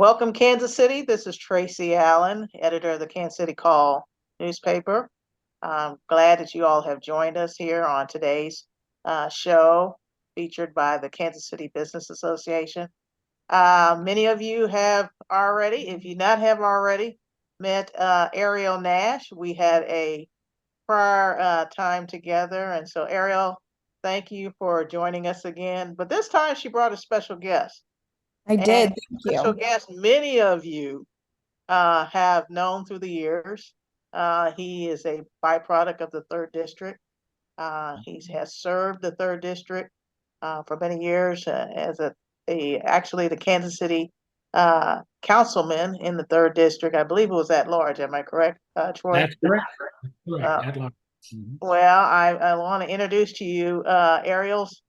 Welcome, Kansas City. This is Tracy Allen, editor of the Kansas City Call newspaper. I'm glad that you all have joined us here on today's show featured by the Kansas City Business Association. Many of you have already, if you not have already, met Arielle Nash. We had a prior time together. And so, Arielle, thank you for joining us again. But this time she brought a special guest. I did. Thank Special you. guest, many of you have known through the years. He is a byproduct of the third district. He has served the third district for many years as actually the Kansas City councilman in the third district. I believe it was at large. Am I correct, Troy? That's correct. Correct. Uh, well, I want to introduce to you Arielle's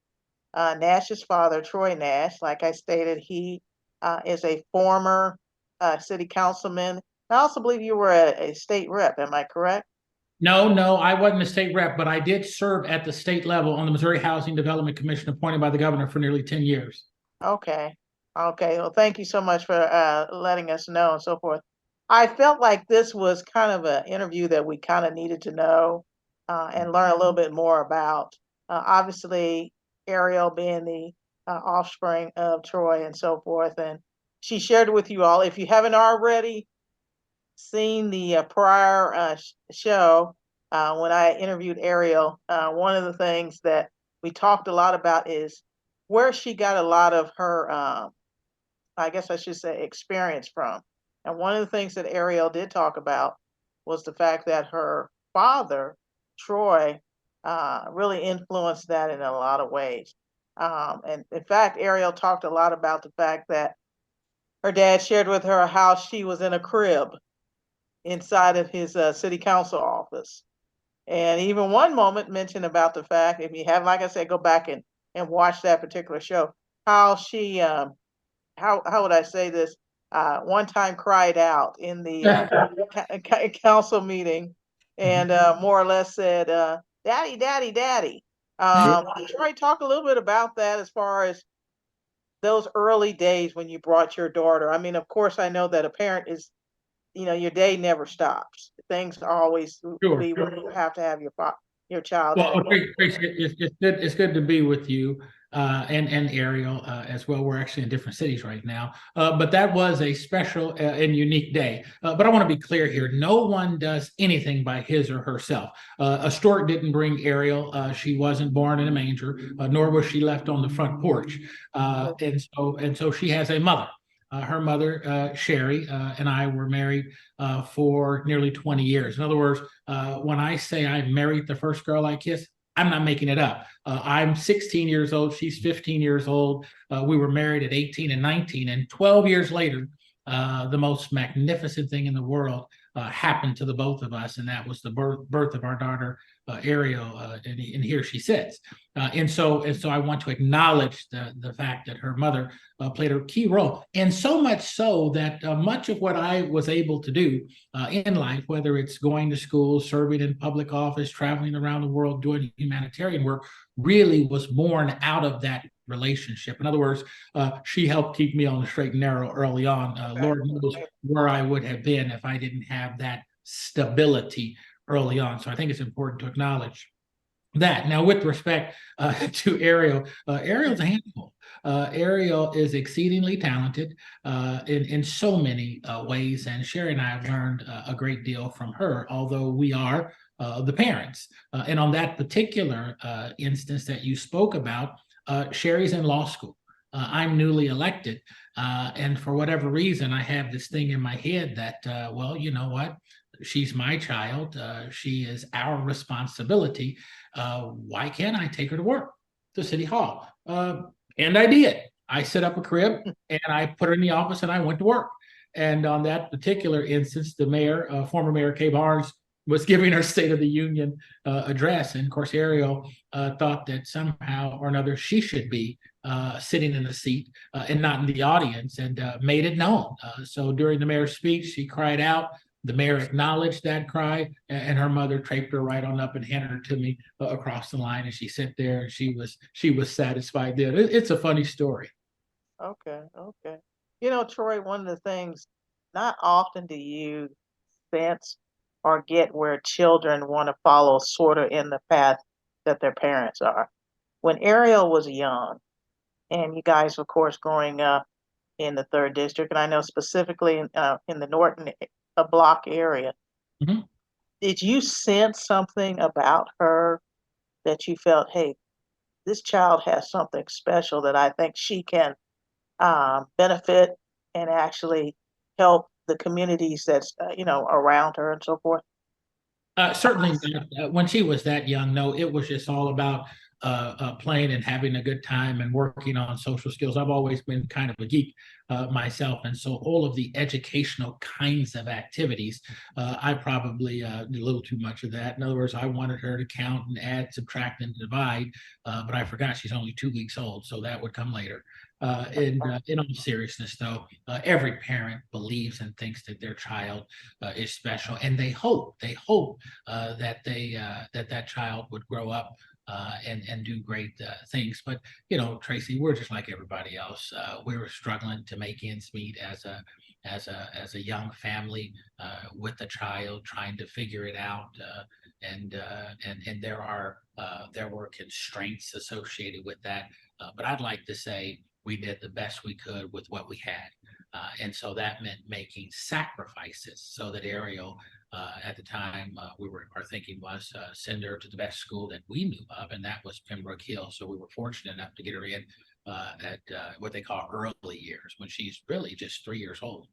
Nash's father, Troy Nash. Like I stated, he is a former city councilman. I also believe you were a state rep. Am I correct? No, I wasn't a state rep, but I did serve at the state level on the Missouri Housing Development Commission appointed by the governor for nearly 10 years. Okay. Okay. Well, thank you so much for letting us know and so forth. I felt like this was kind of an interview that we kind of needed to know and learn a little bit more about. Obviously, Arielle being the offspring of Troy and so forth. And she shared with you all, if you haven't already seen the prior show, when I interviewed Arielle, one of the things that we talked a lot about is where she got a lot of her, I guess I should say, experience from. And one of the things that Arielle did talk about was the fact that her father, Troy, really influenced that in a lot of ways. And in fact, Arielle talked a lot about the fact that her dad shared with her how she was in a crib inside of his city council office. And even one moment mentioned about the fact, if you have, like I said, go back and watch that particular show, how she, how would I say this? One time cried out in the council meeting and more or less said, "Daddy, Daddy, Daddy." Troy, talk a little bit about that as far as those early days when you brought your daughter. I mean, of course, I know that a parent is, your day never stops. Things always Sure. be where you have to have your child. Well, it's good to be with you and Arielle as well. We're actually in different cities right now, but that was a special and unique day. But I want to be clear here: no one does anything by his or herself. A stork didn't bring Arielle; she wasn't born in a manger, nor was she left on the front porch. And so she has a mother. Her mother, Sherry, and I were married for nearly 20 years. In other words, when I say I married the first girl I kissed, I'm not making it up. I'm 16 years old. She's 15 years old. We were married at 18 and 19. And 12 years later, the most magnificent thing in the world happened to the both of us. And that was the birth of our daughter, Arielle. And here she sits. And so I want to acknowledge the fact that her mother played a key role. And so much so that much of what I was able to do in life, whether it's going to school, serving in public office, traveling around the world, doing humanitarian work, really was born out of that relationship. In other words, she helped keep me on the straight and narrow early on. Lord knows where I would have been if I didn't have that stability early on. So I think it's important to acknowledge that. Now, with respect to Arielle, Arielle's a handful. Arielle is exceedingly talented in so many ways, and Sherry and I have learned a great deal from her, although we are the parents. And on that particular instance that you spoke about, Sherry's in law school. I'm newly elected, and for whatever reason, I have this thing in my head that, well, you know what? She's my child. She is our responsibility. Why can't I take her to work, to City Hall? And I did. I set up a crib and I put her in the office and I went to work. And on that particular instance, the mayor, former Mayor Kay Barnes, was giving her State of the Union address. And of course, Arielle thought that somehow or another she should be sitting in the seat and not in the audience, and made it known. So during the mayor's speech, she cried out. The mayor acknowledged that cry, and her mother draped her right on up and handed her to me across the line. And she sat there, and she was satisfied. There, it's a funny story. Okay, okay. Troy, one of the things, not often do you sense or get where children want to follow sort of in the path that their parents are. When Arielle was young, and you guys, of course, growing up in the third district, and I know specifically in the Norton block area, Mhm. did you sense something about her that you felt, hey, this child has something special that I think she can benefit and actually help the communities that's around her and so forth? Certainly not. When she was that young, no, it was just all about playing and having a good time and working on social skills. I've always been kind of a geek myself. And so all of the educational kinds of activities, I probably did a little too much of that. In other words, I wanted her to count and add, subtract, and divide, but I forgot she's only 2 weeks old. So that would come later. In all seriousness, though, every parent believes and thinks that their child is special, and they hope that child would grow up and do great things. But Tracy, we're just like everybody else. We were struggling to make ends meet as a young family with a child, trying to figure it out. And there were constraints associated with that. But I'd like to say we did the best we could with what we had. And so that meant making sacrifices so that Arielle, at the time, our thinking was send her to the best school that we knew of, and that was Pembroke Hill. So we were fortunate enough to get her in at what they call early years, when she's really just 3 years old.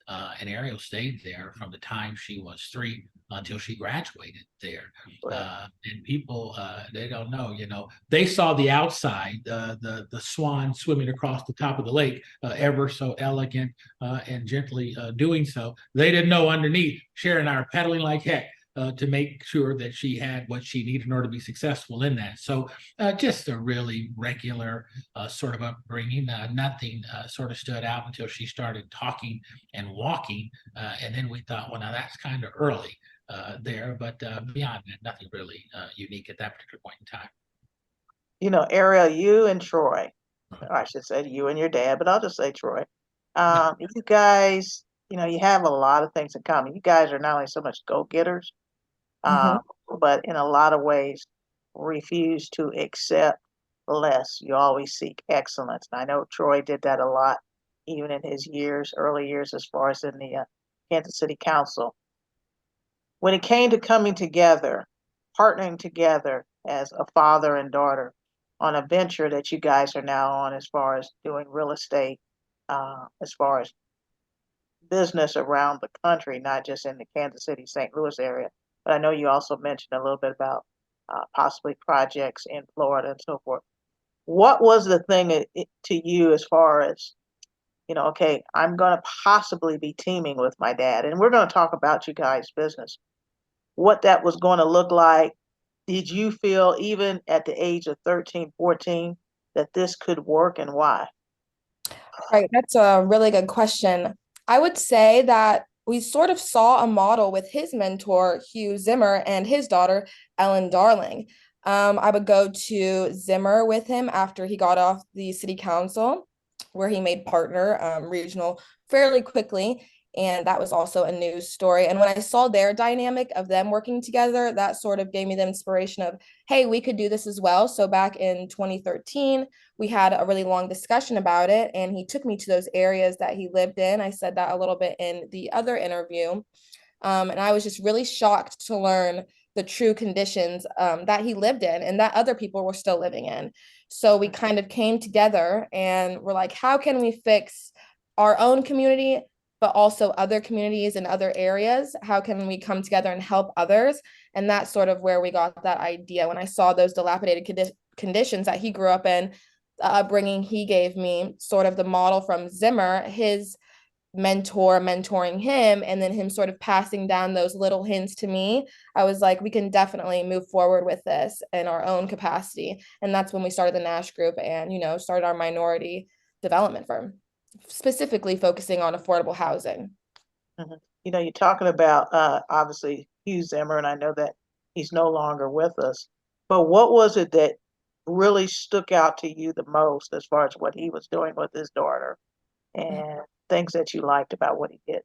And Arielle stayed there from the time she was 3 until she graduated there. Right. And people, they don't know, they saw the outside, the swan swimming across the top of the lake, ever so elegant and gently doing so. They didn't know underneath, Sharon and I are pedaling like heck to make sure that she had what she needed in order to be successful in that. So just a really regular sort of upbringing. Nothing sort of stood out until she started talking and walking. And then we thought, well, now that's kind of early there, but beyond that, nothing really unique at that particular point in time. Ariel, you and Troy, or I should say you and your dad, but I'll just say Troy. Yeah. You guys, you have a lot of things in common. You guys are not only so much go-getters, Hmm. um, but in a lot of ways refuse to accept less. You always seek excellence. And I know Troy did that a lot, even in his early years, as far as in the Kansas City Council. When it came to coming together, partnering together as a father and daughter on a venture that you guys are now on, as far as doing real estate, as far as business around the country, not just in the Kansas City, St. Louis area. But I know you also mentioned a little bit about possibly projects in Florida and so forth. What was the thing to you as far as, okay, I'm going to possibly be teaming with my dad, and we're going to talk about you guys' business, what that was going to look like? Did you feel, even at the age of 13, 14, that this could work, and why? Right, that's a really good question. I would say that we sort of saw a model with his mentor, Hugh Zimmer, and his daughter, Ellen Darling. I would go to Zimmer with him after he got off the city council, where he made partner regional fairly quickly. And that was also a news story. And when I saw their dynamic of them working together, that sort of gave me the inspiration of, hey, we could do this as well. So back in 2013, we had a really long discussion about it, and he took me to those areas that he lived in. I said that a little bit in the other interview. And I was just really shocked to learn the true conditions that he lived in and that other people were still living in. So we kind of came together and we're like, how can we fix our own community, but also other communities in other areas? How can we come together and help others? And that's sort of where we got that idea. When I saw those dilapidated conditions that he grew up in, the upbringing he gave me, sort of the model from Zimmer, his mentor mentoring him, and then him sort of passing down those little hints to me, I was like, we can definitely move forward with this in our own capacity. And that's when we started the Nash Group and, started our minority development firm, specifically focusing on affordable housing. Mhm. You're talking about obviously Hugh Zimmer, and I know that he's no longer with us. But what was it that really stuck out to you the most as far as what he was doing with his daughter? And things that you liked about what he did?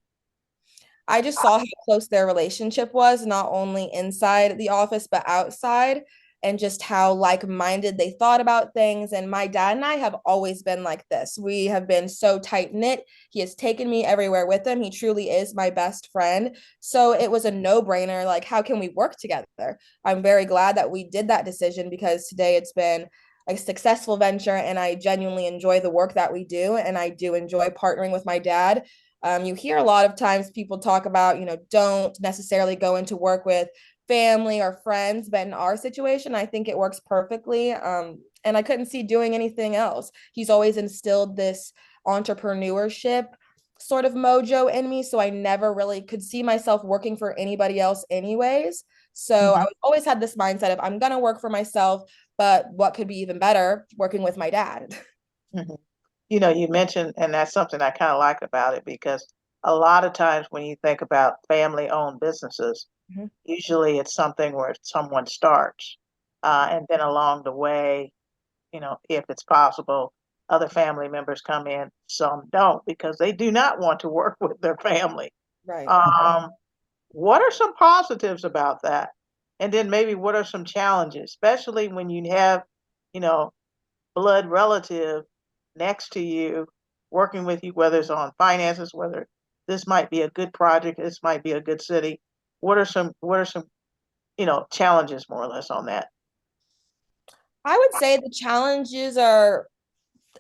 I just saw how close their relationship was, not only inside the office, but outside, and just how like-minded they thought about things. And my dad and I have always been like this. We have been so tight-knit. He has taken me everywhere with him. He truly is my best friend. So it was a no-brainer. Like, how can we work together? I'm very glad that we did that decision because today it's been a successful venture and I genuinely enjoy the work that we do. And I do enjoy partnering with my dad. You hear a lot of times people talk about, don't necessarily go into work with family or friends, but in our situation, I think it works perfectly. And I couldn't see doing anything else. He's always instilled this entrepreneurship sort of mojo in me, so I never really could see myself working for anybody else anyways. So I always had this mindset of I'm gonna work for myself, but what could be even better working with my dad. Mhm. You mentioned, and that's something I kind of like about it because a lot of times when you think about family-owned businesses, Mhm. usually it's something where someone starts, and then along the way, if it's possible, other family members come in. Some don't because they do not want to work with their family. Right. Um, what are some positives about that? And then maybe what are some challenges, especially when you have, you know, blood relative next to you, working with you, whether it's on finances, whether this might be a good project, this might be a good city. What are some challenges more or less on that? I would say the challenges are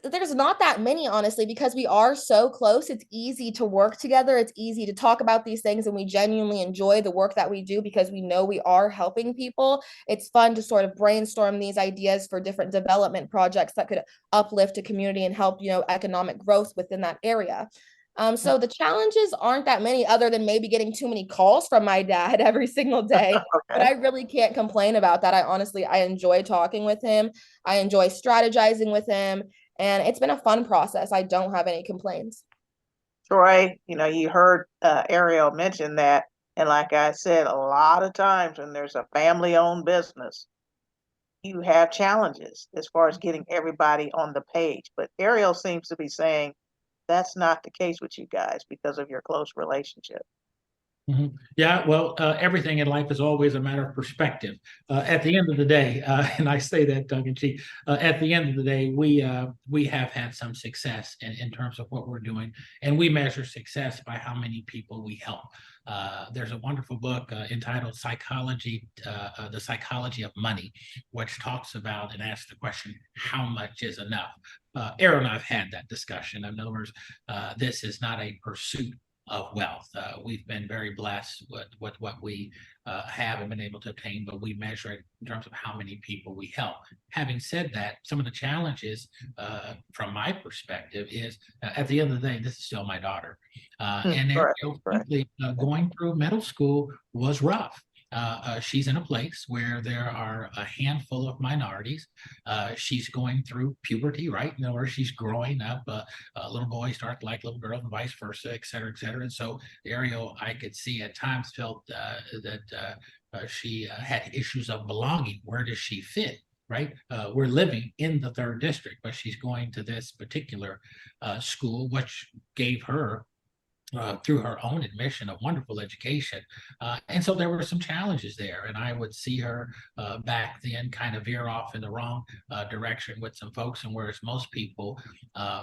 there's not that many, honestly, because we are so close. It's easy to work together. It's easy to talk about these things, and we genuinely enjoy the work that we do because we know we are helping people. It's fun to sort of brainstorm these ideas for different development projects that could uplift a community and help, economic growth within that area. So the challenges aren't that many other than maybe getting too many calls from my dad every single day. But Okay. I really can't complain about that. I enjoy talking with him. I enjoy strategizing with him. And it's been a fun process. I don't have any complaints. Troy, you heard Ariel mention that. And like I said, a lot of times when there's a family owned business, you have challenges as far as getting everybody on the page. But Ariel seems to be saying that's not the case with you guys because of your close relationship. Mhm. Yeah, well, everything in life is always a matter of perspective. At the end of the day, and I say that tongue in cheek, at the end of the day, we have had some success in terms of what we're doing, and we measure success by how many people we help. There's a wonderful book entitled The Psychology of Money," which talks about and asks the question, how much is enough? Aaron and I have had that discussion. In other words, this is not a pursuit of wealth. We've been very blessed with what we have and been able to obtain, but we measure it in terms of how many people we help. Having said that, some of the challenges from my perspective is at the end of the day, this is still my daughter. And Correct, correct. frankly, going through middle school was rough. She's in a place where there are a handful of minorities. She's going through puberty, right? Where she's growing up. Little boys start to like little girls and vice versa, et cetera, et cetera. And so Ariel, I could see at times felt that she had issues of belonging. Where does she fit? Right. We're living in the third district, but she's going to this particular school, which gave her through her own admission, a wonderful education. And so there were some challenges there. And I would see her back then kind of veer off in the wrong direction with some folks. And whereas most people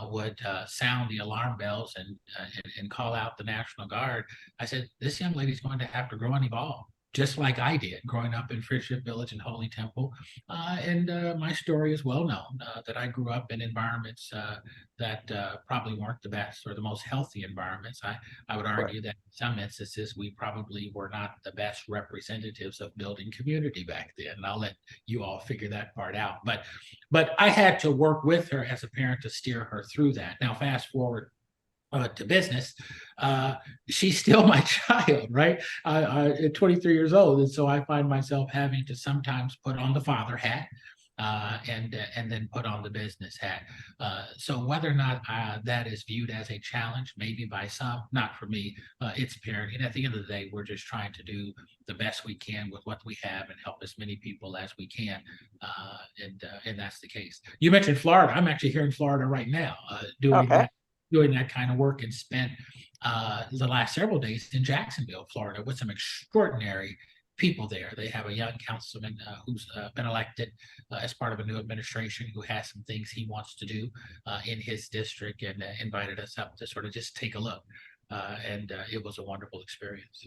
would sound the alarm bells and call out the National Guard, I said, this young lady's going to have to grow and evolve. Just like I did growing up in Friendship Village and Holy Temple. And my story is well known that I grew up in environments that probably weren't the best or the most healthy environments. I would Correct. argue that in some instances, we probably were not the best representatives of building community back then. And I'll let you all figure that part out. But I had to work with her as a parent to steer her through that. Now, fast forward to business, she's still my child, right? At 23 years old. And so I find myself having to sometimes put on the father hat and then put on the business hat. So whether or not that is viewed as a challenge, maybe by some, not for me, it's parenting. At the end of the day, we're just trying to do the best we can with what we have and help as many people as we can. And that's the case. You mentioned Florida. I'm actually here in Florida right now doing Okay. that. doing that kind of work and spent the last several days in Jacksonville, Florida, with some extraordinary people there. They have a young councilman who's been elected as part of a new administration who has some things he wants to do in his district, and invited us up to sort of just take a look. And it was a wonderful experience.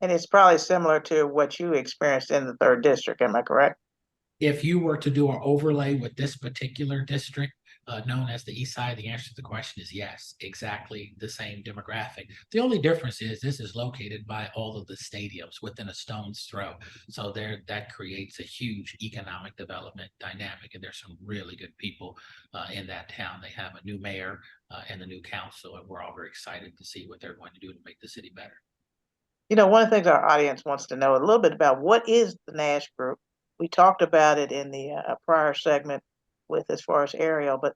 And it's probably similar to what you experienced in the third district. Am I correct? If you were to do an overlay with this particular district, known as the East Side, the answer to the question is yes, exactly the same demographic. The only difference is this is located by all of the stadiums within a stone's throw. So there, that creates a huge economic development dynamic, and there's some really good people in that town. They have a new mayor and a new council, and we're all very excited to see what they're going to do to make the city better. You know, one of the things our audience wants to know a little bit about, what is the Nash Group? We talked about it in the prior segment with as far as Arielle, but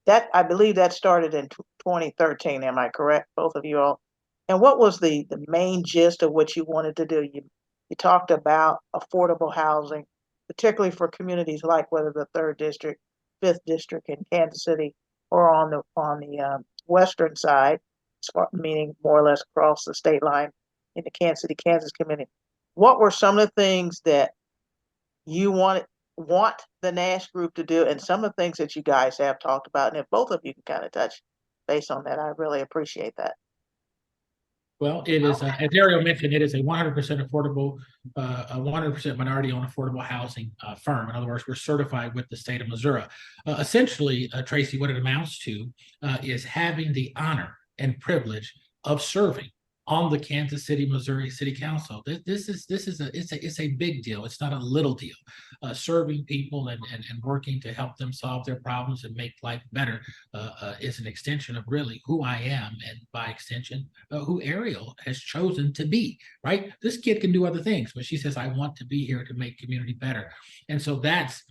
that, I believe that started in 2013. Am I correct, both of you all? And what was the main gist of what you wanted to do? You talked about affordable housing, particularly for communities like whether the third district, fifth district in Kansas City, or on the western side, meaning more or less across the state line in the Kansas City, Kansas community. What were some of the things that you want the Nash Group to do, and some of the things that you guys have talked about? And if both of you can kind of touch base on that, I really appreciate that. Well, it is, as Arielle mentioned, it is a 100% affordable, a 100% minority-owned affordable housing firm. In other words, we're certified with the state of Missouri. Essentially, Tracy, what it amounts to is having the honor and privilege of serving on the Kansas City, Missouri City Council. It's a big deal. It's not a little deal. Serving people and working to help them solve their problems and make life better is an extension of really who I am, and by extension, who Arielle has chosen to be, right? This kid can do other things, but she says, I want to be here to make community better. And so that's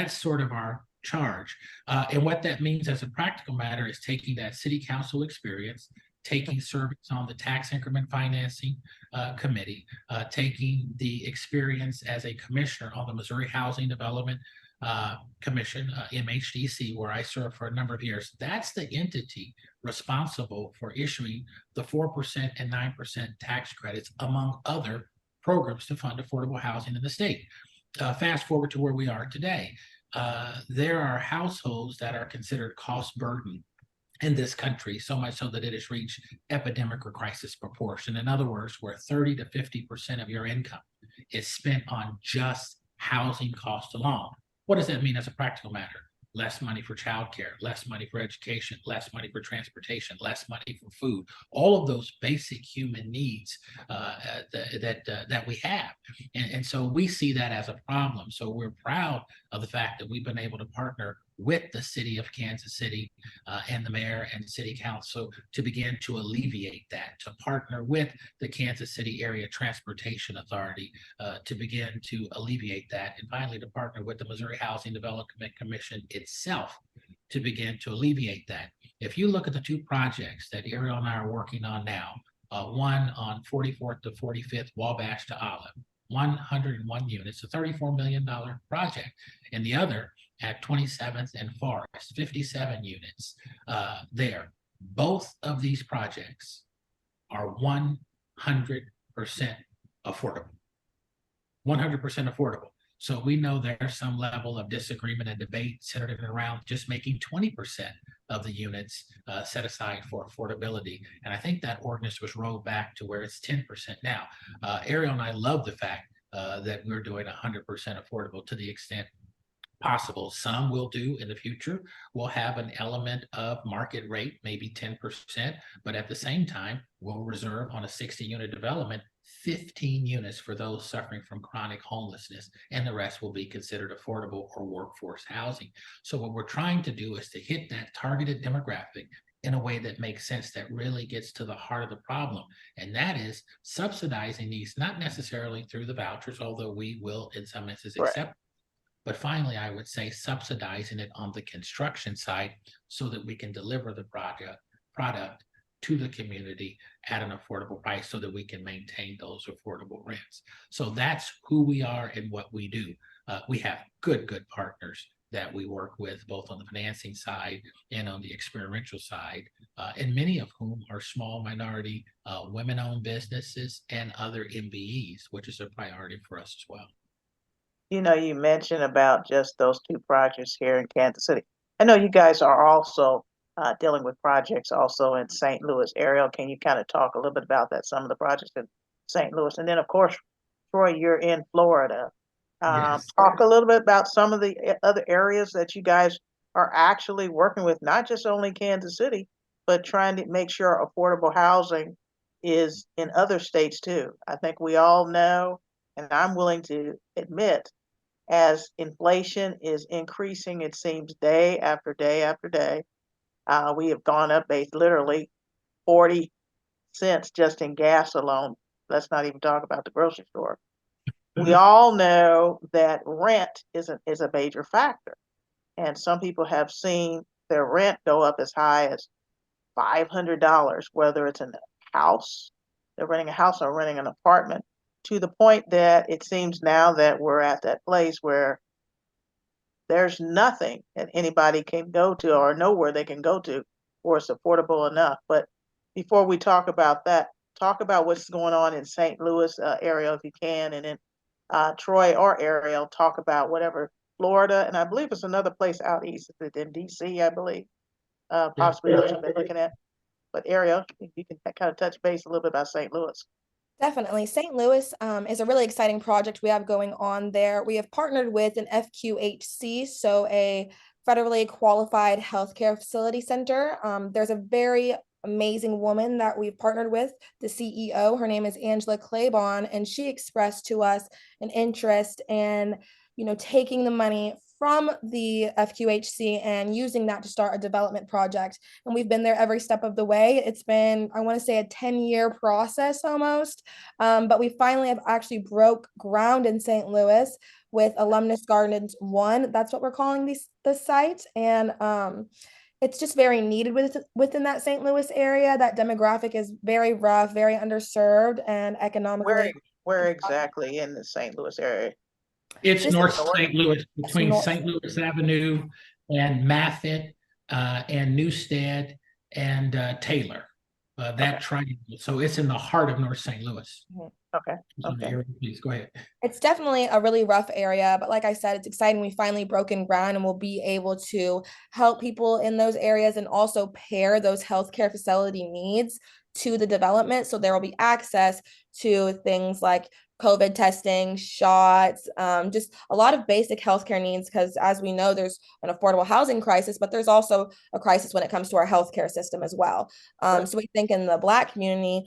sort of our charge. And what that means as a practical matter is taking that city council experience, taking service on the tax increment financing committee, taking the experience as a commissioner on the Missouri Housing Development Commission, MHDC, where I served for a number of years. That's the entity responsible for issuing the 4% and 9% tax credits, among other programs to fund affordable housing in the state. Fast forward to where we are today. There are households that are considered cost burden in this country, so much so that it has reached epidemic or crisis proportion. In other words, where 30 to 50% of your income is spent on just housing costs alone. What does that mean as a practical matter? Less money for childcare, less money for education, less money for transportation, less money for food, all of those basic human needs that we have. And so we see that as a problem. So we're proud of the fact that we've been able to partner with the city of Kansas City and the mayor and city council to begin to alleviate that, to partner with the Kansas City Area Transportation Authority to begin to alleviate that, and finally to partner with the Missouri Housing Development Commission itself to begin to alleviate that. If you look at the two projects that Arielle and I are working on now, one on 44th to 45th, Wabash to Olive, 101 units, a $34 million project, and the other at 27th and Forest, 57 units there. Both of these projects are 100% affordable. 100% affordable. So we know there's some level of disagreement and debate centered around just making 20% of the units set aside for affordability. And I think that ordinance was rolled back to where it's 10% now. Arielle and I love the fact that we're doing 100% affordable to the extent possible. Some will do in the future. We'll have an element of market rate, maybe 10%, but at the same time, we'll reserve on a 60-unit development 15 units for those suffering from chronic homelessness, and the rest will be considered affordable or workforce housing. So what we're trying to do is to hit that targeted demographic in a way that makes sense, that really gets to the heart of the problem. And that is subsidizing these, not necessarily through the vouchers, although we will in some instances accept. But finally, I would say subsidizing it on the construction side so that we can deliver the product to the community at an affordable price so that we can maintain those affordable rents. So that's who we are and what we do. We have good partners that we work with, both on the financing side and on the experiential side, and many of whom are small minority women-owned businesses and other MBEs, which is a priority for us as well. You know, you mentioned about just those two projects here in Kansas City. I know you guys are also dealing with projects also in St. Louis. Arielle, can you kind of talk a little bit about that, some of the projects in St. Louis? And then, of course, Troy, you're in Florida. Yes. Talk a little bit about some of the other areas that you guys are actually working with, not just only Kansas City, but trying to make sure affordable housing is in other states too. I think we all know, and I'm willing to admit, as inflation is increasing, it seems day after day after day, we have gone up literally 40 cents just in gas alone. Let's not even talk about the grocery store. We all know that rent is a major factor. And some people have seen their rent go up as high as $500, whether it's in a house, they're renting a house or renting an apartment, to the point that it seems now that we're at that place where there's nothing that anybody can go to or nowhere they can go to where it's affordable enough. But before we talk about that, talk about what's going on in St. Louis area if you can, and then Troy or Arielle talk about whatever Florida, and I believe it's another place out east, is it in D.C., I believe, possibly that you've been looking at. But Arielle, if you can kind of touch base a little bit about St. Louis. Definitely. St. Louis is a really exciting project we have going on there. We have partnered with an FQHC, so a federally qualified healthcare facility center. There's a very amazing woman that we've partnered with, the CEO. Her name is Angela Claiborne, and she expressed to us an interest in, taking the money from the FQHC and using that to start a development project. And we've been there every step of the way. It's been, I want to say, a 10-year process almost. But we finally have actually broke ground in St. Louis with Alumnus Gardens 1. That's what we're calling the site. And it's just very needed within that St. Louis area. That demographic is very rough, very underserved, and economically. Where exactly in the St. Louis area? It's North north. St. Louis, between north. St. Louis Avenue and Maffitt and Newstead and Taylor, that triangle. So it's in the heart of North St. Louis. Okay. Okay. Please go ahead. It's definitely a really rough area, but like I said, it's exciting. We finally broken ground and we'll be able to help people in those areas and also pair those healthcare facility needs to the development. So there will be access to things like COVID testing, shots, just a lot of basic healthcare needs, because as we know, there's an affordable housing crisis, but there's also a crisis when it comes to our healthcare system as well. So we think in the Black community,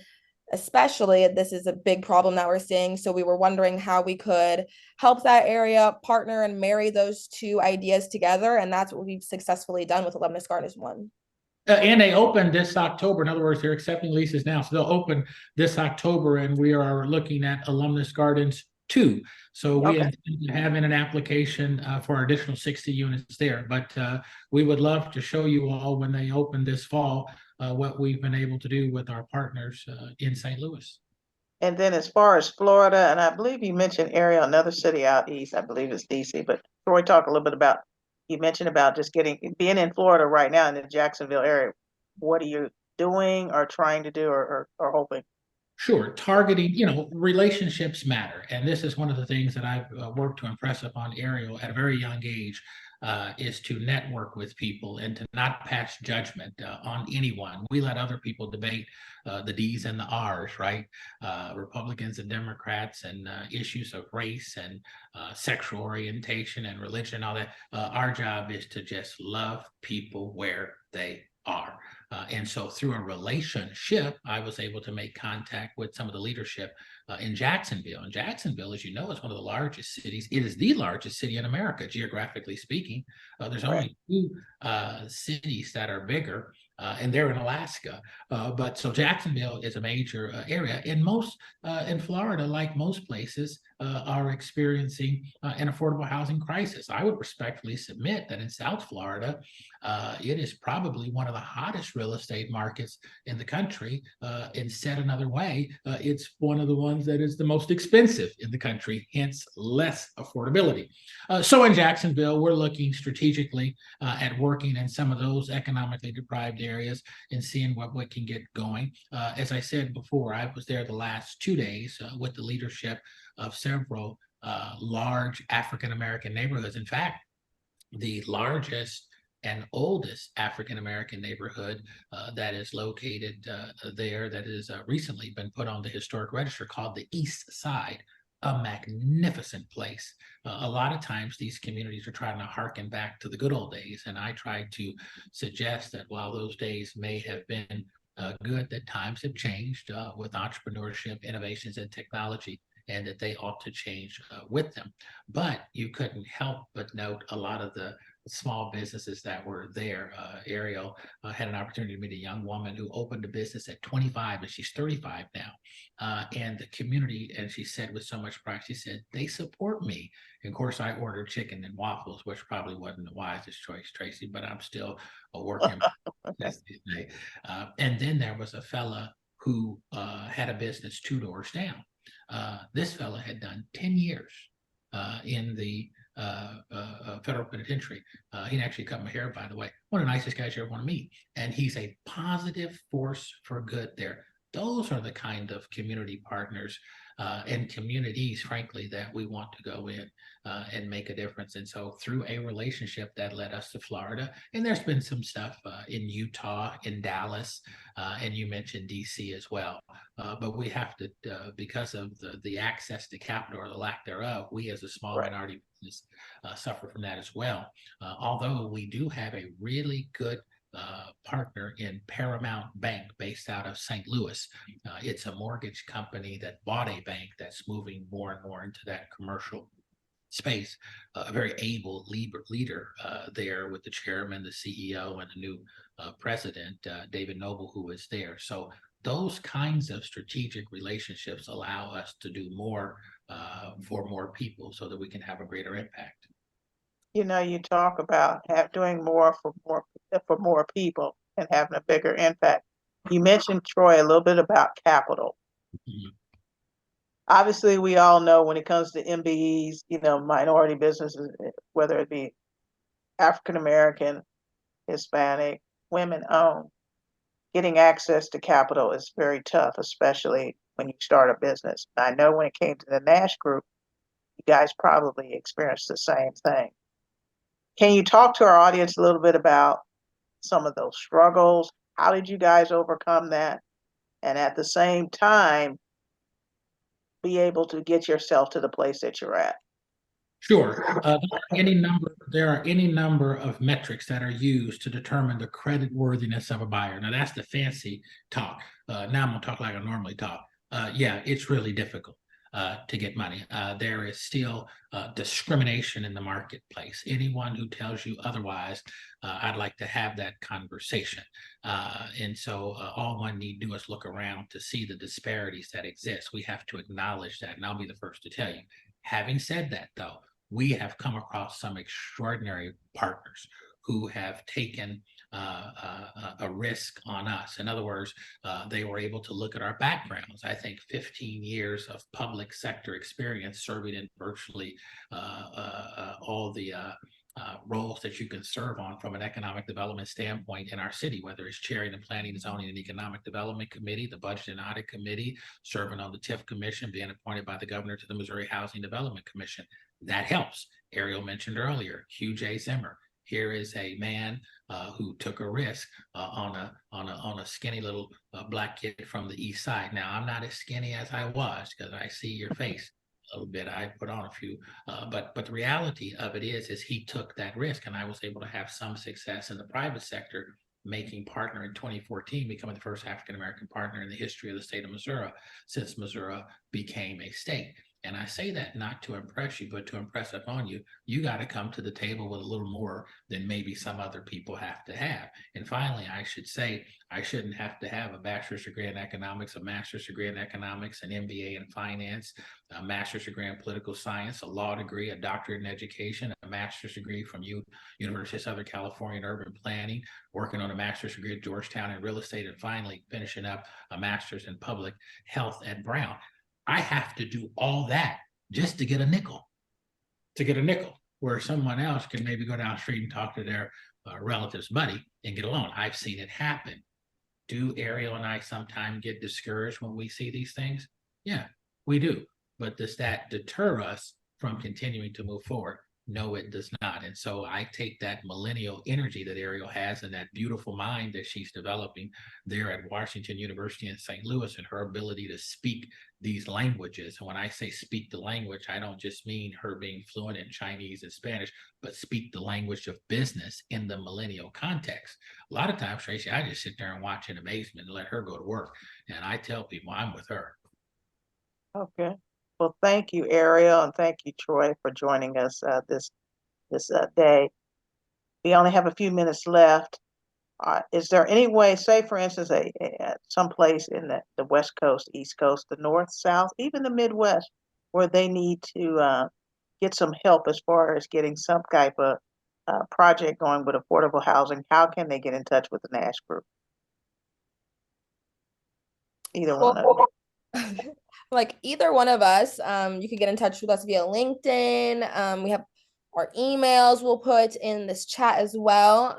especially, this is a big problem that we're seeing. So we were wondering how we could help that area partner and marry those two ideas together. And that's what we've successfully done with Alumnus Gardens 1. And they open this October. In other words, they're accepting leases now. So they'll open this October, and we are looking at Alumnus Gardens 2. So we intend to have in an application for additional 60 units there. But we would love to show you all when they open this fall what we've been able to do with our partners in St. Louis. And then as far as Florida, and I believe you mentioned Arielle, another city out east, I believe it's DC, but Troy, talk a little bit about, you mentioned about just being in Florida right now in the Jacksonville area. What are you doing or trying to do or hoping? Sure. Targeting, relationships matter. And this is one of the things that I've worked to impress upon Arielle at a very young age, is to network with people and to not pass judgment on anyone. We let other people debate the D's and the R's, right? Republicans and Democrats, and issues of race and sexual orientation and religion, all that. Our job is to just love people where they are. And so through a relationship, I was able to make contact with some of the leadership in Jacksonville. And Jacksonville, as you know, is one of the largest cities. It is the largest city in America, geographically speaking. There's only 2 cities that are bigger, and they're in Alaska. But so Jacksonville is a major area. In Florida, like most places, are experiencing an affordable housing crisis. I would respectfully submit that in South Florida, it is probably one of the hottest real estate markets in the country. And said another way, it's one of the ones that is the most expensive in the country, hence less affordability. So in Jacksonville, we're looking strategically at working in some of those economically deprived areas and seeing what we can get going. As I said before, I was there the last 2 days with the leadership of several large African-American neighborhoods. In fact, the largest and oldest African-American neighborhood that is located there, that has recently been put on the historic register, called the East Side, a magnificent place. A lot of times these communities are trying to harken back to the good old days, and I try to suggest that while those days may have been good, that times have changed with entrepreneurship, innovations, and technology, and that they ought to change with them. But you couldn't help but note a lot of the small businesses that were there. Arielle had an opportunity to meet a young woman who opened a business at 25 and she's 35 now. And the community, and she said with so much pride, she said, they support me. And of course, I ordered chicken and waffles, which probably wasn't the wisest choice, Tracy, but I'm still a working. And then there was a fella who had a business 2 doors down. This fella had done 10 years in the federal penitentiary. He'd actually cut my hair, by the way. One of the nicest guys you ever want to meet. And he's a positive force for good there. Those are the kind of community partners and communities, frankly, that we want to go in and make a difference. And so through a relationship that led us to Florida, and there's been some stuff in Utah, in Dallas, and you mentioned D.C. as well. But we have to, because of the access to capital or the lack thereof, we as a small minority business suffer from that as well. Although we do have a really good partner in Paramount Bank based out of St. Louis. It's a mortgage company that bought a bank that's moving more and more into that commercial space. A very able leader there with the chairman, the CEO, and the new president, David Noble, who is there. So those kinds of strategic relationships allow us to do more for more people so that we can have a greater impact. You know, you talk about doing more for more people and having a bigger impact. You mentioned, Troy, a little bit about capital. Mhm. Obviously, we all know when it comes to MBEs, you know, minority businesses, whether it be African American, Hispanic, women owned, getting access to capital is very tough, especially when you start a business. I know when it came to the Nash Group, you guys probably experienced the same thing. Can you talk to our audience a little bit about some of those struggles? How did you guys overcome that? And at the same time, be able to get yourself to the place that you're at? Sure. There are any number of metrics that are used to determine the credit worthiness of a buyer. Now that's the fancy talk. Now I'm gonna talk like I normally talk. Yeah, it's really difficult to get money. There is still discrimination in the marketplace. Anyone who tells you otherwise, I'd like to have that conversation. And so all one need do is look around to see the disparities that exist. We have to acknowledge that, and I'll be the first to tell you. Having said that, though, we have come across some extraordinary partners who have taken a risk on us. In other words, they were able to look at our backgrounds. I think 15 years of public sector experience serving in virtually all the roles that you can serve on from an economic development standpoint in our city, whether it's chairing the Planning, Zoning, and Economic Development Committee, the Budget and Audit Committee, serving on the TIF Commission, being appointed by the governor to the Missouri Housing Development Commission. That helps. Arielle mentioned earlier, Hugh J. Zimmer. Here is a man who took a risk on a skinny little black kid from the East Side. Now, I'm not as skinny as I was because I see your face a little bit. I put on a few, but the reality of it is he took that risk, and I was able to have some success in the private sector, making partner in 2014, becoming the first African American partner in the history of the state of Missouri since Missouri became a state. And I say that not to impress you, but to impress upon you, you got to come to the table with a little more than maybe some other people have to have. And finally, I should say, I shouldn't have to have a bachelor's degree in economics, a master's degree in economics, an MBA in finance, a master's degree in political science, a law degree, a doctorate in education, a master's degree from University of Southern California in urban planning, working on a master's degree at Georgetown in real estate, and finally finishing up a master's in public health at Brown. I have to do all that just to get a nickel, where someone else can maybe go down the street and talk to their relative's buddy and get a loan. I've seen it happen. Do Arielle and I sometimes get discouraged when we see these things? Yeah, we do. But does that deter us from continuing to move forward? No, it does not. And so I take that millennial energy that Arielle has and that beautiful mind that she's developing there at Washington University in St. Louis, and her ability to speak these languages. And when I say speak the language, I don't just mean her being fluent in Chinese and Spanish, but speak the language of business in the millennial context. A lot of times, Tracy, I just sit there and watch in amazement and let her go to work. And I tell people I'm with her. Okay. Well, thank you, Arielle, and thank you, Troy, for joining us this day. We only have a few minutes left. Is there any way, say, for instance, someplace in the West Coast, East Coast, the North, South, even the Midwest, where they need to get some help as far as getting some type of project going with affordable housing? How can they get in touch with the Nash Group? Either one of them. Like either one of us, you can get in touch with us via LinkedIn. We have our emails we'll put in this chat as well.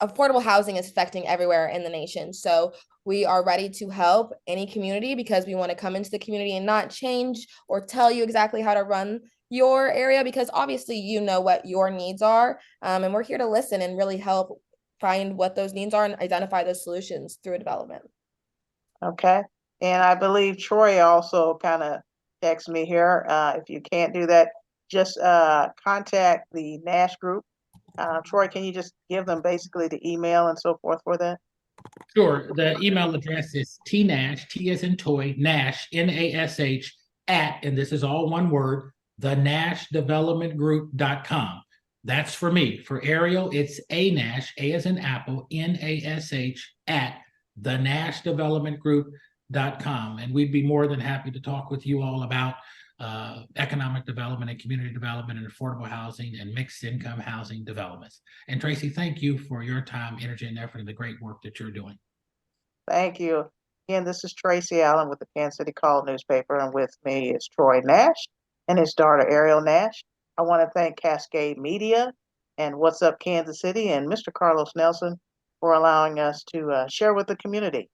Affordable housing is affecting everywhere in the nation. So we are ready to help any community, because we want to come into the community and not change or tell you exactly how to run your area, because obviously you know what your needs are. And we're here to listen and really help find what those needs are and identify those solutions through a development. Okay. And I believe Troy also kind of texted me here. If you can't do that, just contact the Nash Group. Troy, can you just give them basically the email and so forth for that? Sure. The email address is tnash, T as in toy, Nash, Nash, at, and this is all one word, thenashdevelopmentgroup.com. That's for me. For Arielle, it's A Nash, A as in apple, Nash, at thenashdevelopmentgroup.com. And we'd be more than happy to talk with you all about economic development and community development and affordable housing and mixed income housing developments. And Tracy, thank you for your time, energy, and effort and the great work that you're doing. Thank you. Again, this is Tracy Allen with the Kansas City Call newspaper, and with me is Troy Nash and his daughter Arielle Nash. I want to thank Cascade Media and What's Up Kansas City and Mr. Carlos Nelson for allowing us to share with the community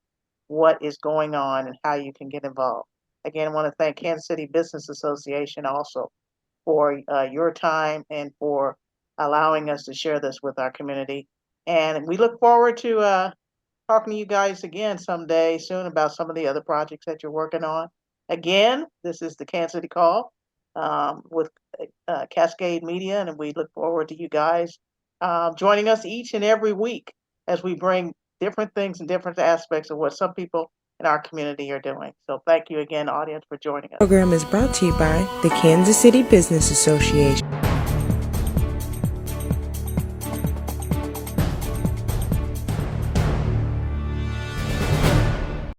what is going on and how you can get involved. Again, I want to thank Kansas City Business Association also for your time and for allowing us to share this with our community. And we look forward to talking to you guys again someday soon about some of the other projects that you're working on. Again, this is the Kansas City Call with Cascade Media, and we look forward to you guys joining us each and every week as we bring different things and different aspects of what some people in our community are doing. So thank you again, audience, for joining us. The program is brought to you by the Kansas City Business Association.